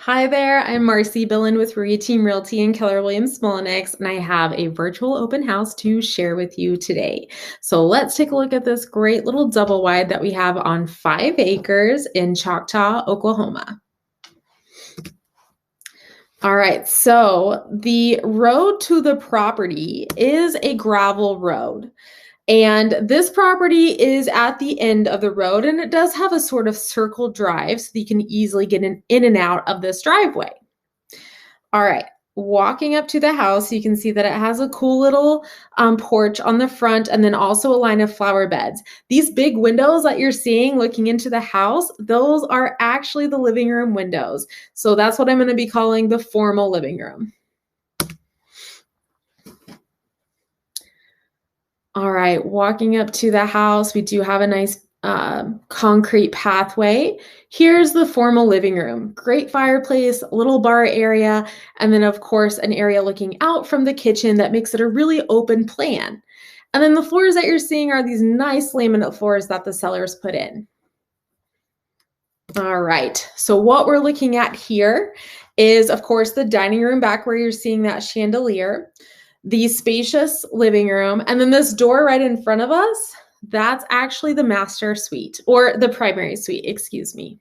Hi there, I'm Marcie Billen with Team Realty and Keller Mulinix, and I have a virtual open house to share with you today. So let's take a look at this great little double wide that we have on 5 acres in Choctaw, Oklahoma. All right, so the road to the property is a gravel road. And this property is at the end of the road, and it does have a sort of circle drive so that you can easily get in and out of this driveway. All right, walking up to the house, you can see that it has a cool little porch on the front and then also a line of flower beds. These big windows that you're seeing looking into the house, those are actually the living room windows. So that's what I'm going to be calling the formal living room. All right, walking up to the house, we do have a nice concrete pathway. Here's the formal living room. Great fireplace, little bar area, and then of course an area looking out from the kitchen that makes it a really open plan. And then the floors that you're seeing are these nice laminate floors that the sellers put in. All right, so what we're looking at here is of course the dining room back where you're seeing that chandelier, the spacious living room, and then this door right in front of us, that's actually the master suite, or the primary suite, excuse me.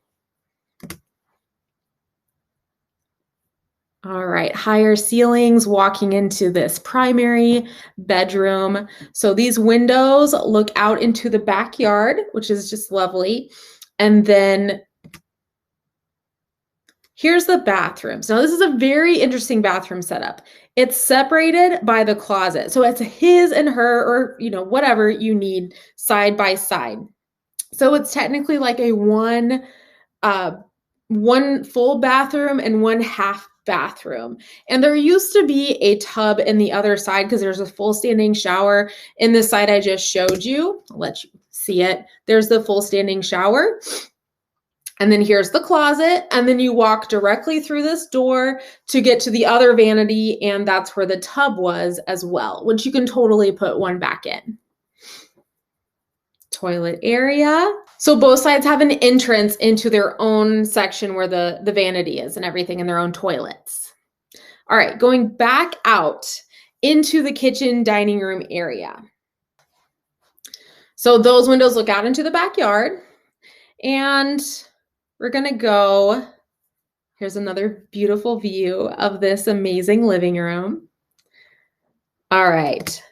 All right, higher ceilings walking into this primary bedroom. So these windows look out into the backyard, which is just lovely. And then here's the bathrooms. Now, this is a very interesting bathroom setup. It's separated by the closet. So it's his and her, or, whatever you need side by side. So it's technically like a one full bathroom and one half bathroom. And there used to be a tub in the other side because there's a full standing shower in the side I just showed you. I'll let you see it. There's the full standing shower. And then here's the closet, and then you walk directly through this door to get to the other vanity, and that's where the tub was as well, which you can totally put one back in. Toilet area. So both sides have an entrance into their own section where the vanity is and everything, and their own toilets. All right, going back out into the kitchen dining room area. So those windows look out into the backyard, and we're gonna go, here's another beautiful view of this amazing living room. All right,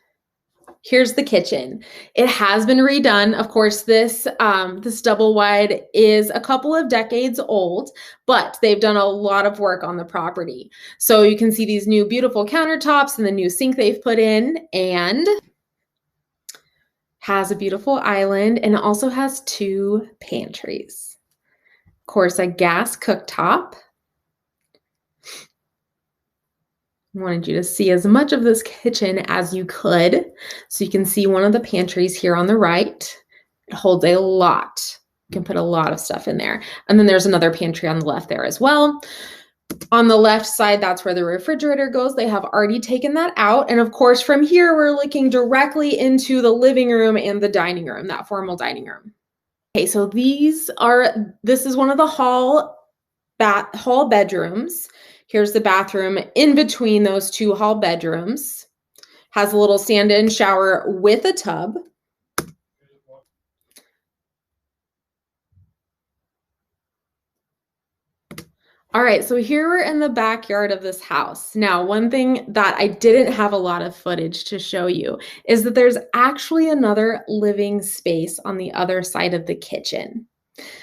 here's the kitchen. It has been redone. Of course, this double wide is a couple of decades old, but they've done a lot of work on the property. So you can see these new beautiful countertops and the new sink they've put in, and has a beautiful island, and it also has 2 pantries. Of course, a gas cooktop. I wanted you to see as much of this kitchen as you could. So you can see one of the pantries here on the right. It holds a lot. You can put a lot of stuff in there. And then there's another pantry on the left there as well. On the left side, that's where the refrigerator goes. They have already taken that out. And of course, from here, we're looking directly into the living room and the dining room, that formal dining room. Okay, so this is one of the hall bedrooms. Here's the bathroom in between those 2 hall bedrooms. Has a little stand-in shower with a tub. All right, so here we're in the backyard of this house. Now, one thing that I didn't have a lot of footage to show you is that there's actually another living space on the other side of the kitchen.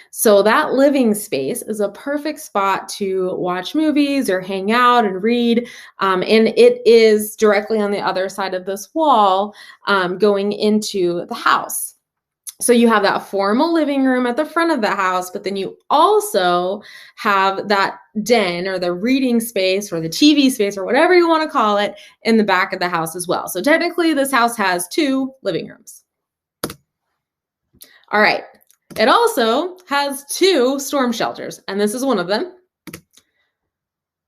So that living space is a perfect spot to watch movies or hang out and read. And it is directly on the other side of this wall going into the house. So you have that formal living room at the front of the house, but then you also have that den or the reading space or the TV space or whatever you want to call it in the back of the house as well. So technically this house has 2 living rooms. All right. It also has 2 storm shelters, and this is one of them.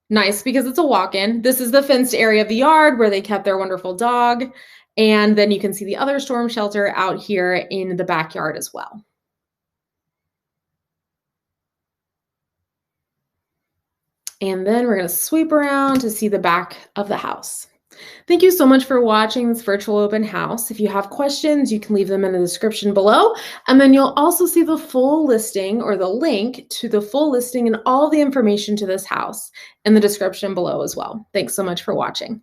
Nice because it's a walk-in. This is the fenced area of the yard where they kept their wonderful dog. And then you can see the other storm shelter out here in the backyard as well. And then we're going to sweep around to see the back of the house. Thank you so much for watching this virtual open house. If you have questions, you can leave them in the description below. And then you'll also see the full listing or the link to the full listing and all the information to this house in the description below as well. Thanks so much for watching.